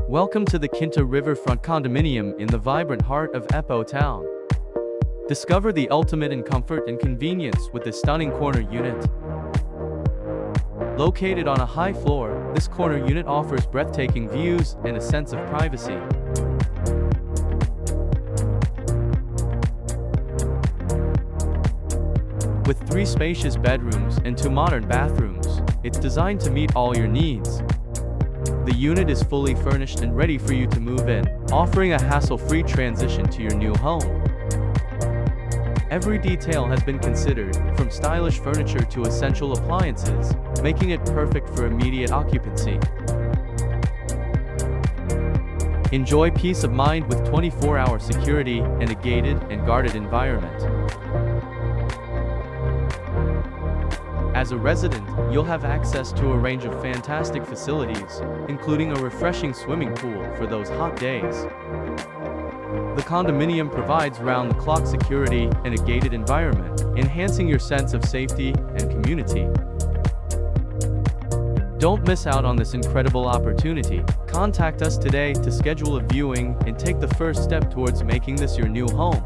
Welcome to the Kinta Riverfront condominium in the vibrant heart of Ipoh town. Discover the ultimate in comfort and convenience with this stunning corner unit. Located on a high floor, this corner unit offers breathtaking views and a sense of privacy. With 3 spacious bedrooms and 2 modern bathrooms, it's designed to meet all your needs. The unit is fully furnished and ready for you to move in, offering a hassle-free transition to your new home. Every detail has been considered, from stylish furniture to essential appliances, making it perfect for immediate occupancy. Enjoy peace of mind with 24-hour security and a gated and guarded environment. As a resident, you'll have access to a range of fantastic facilities, including a refreshing swimming pool for those hot days. The condominium provides round-the-clock security and a gated environment, enhancing your sense of safety and community. Don't miss out on this incredible opportunity. Contact us today to schedule a viewing and take the first step towards making this your new home.